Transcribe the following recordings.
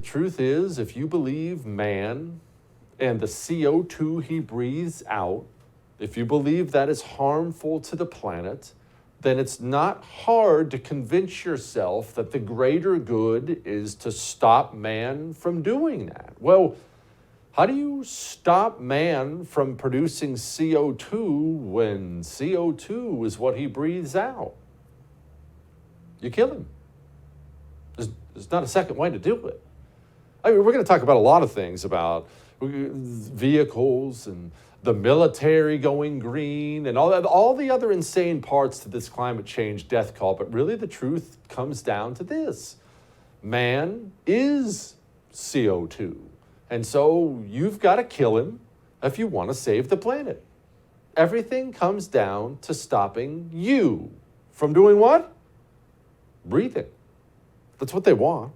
truth is, if you believe man and the CO2 he breathes out, if you believe that is harmful to the planet, then it's not hard to convince yourself that the greater good is to stop man from doing that. Well, how do you stop man from producing CO2 when CO2 is what he breathes out? You kill him. There's not a second way to do it. I mean, we're going to talk about a lot of things, about vehicles and the military going green and all the other insane parts to this climate change death cult. But really the truth comes down to this. Man is CO2. And so you've got to kill him if you want to save the planet. Everything comes down to stopping you from doing what? Breathing. That's what they want.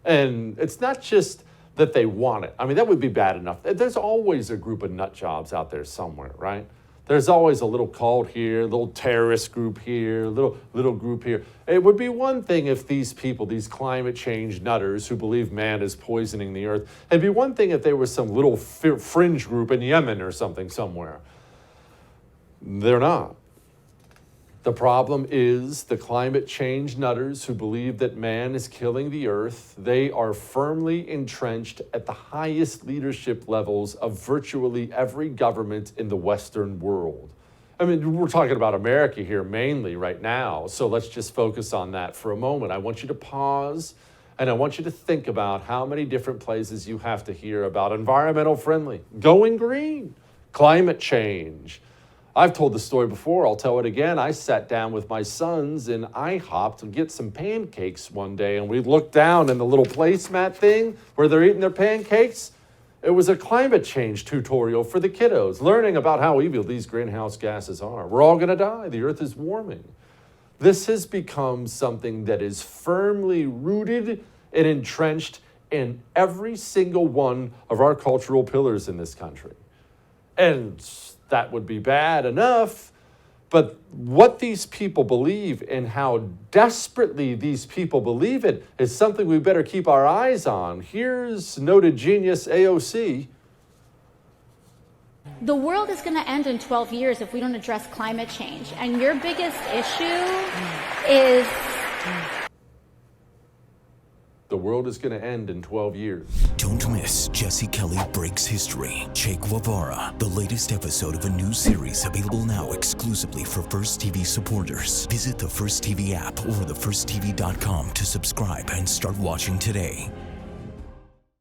And it's not just that they want it. I mean, that would be bad enough. There's always a group of nut jobs out there somewhere, right? There's always a little cult here, a little terrorist group here, a little group here. It would be one thing if these people, these climate change nutters who believe man is poisoning the earth, it'd be one thing if there was some little fringe group in Yemen or something somewhere. They're not. The problem is the climate change nutters who believe that man is killing the earth. They are firmly entrenched at the highest leadership levels of virtually every government in the Western world. I mean, we're talking about America here mainly right now, so let's just focus on that for a moment. I want you to pause, and I want you to think about how many different places you have to hear about environmental friendly, going green, climate change. I've told the story before, I'll tell it again. I sat down with my sons in IHOP to get some pancakes one day, and we looked down in the little placemat thing where they're eating their pancakes. It was a climate change tutorial for the kiddos, learning about how evil these greenhouse gases are. We're all gonna die, the earth is warming. This has become something that is firmly rooted and entrenched in every single one of our cultural pillars in this country. And that would be bad enough, but what these people believe and how desperately these people believe it is something we better keep our eyes on. Here's noted genius AOC. The world is going to end in 12 years if we don't address climate change. And your biggest issue is... The world is going to end in 12 years. Don't miss Jesse Kelly Breaks History, Che Guevara, the latest episode of a new series available now exclusively for First TV supporters. Visit the First TV app or thefirsttv.com to subscribe and start watching today.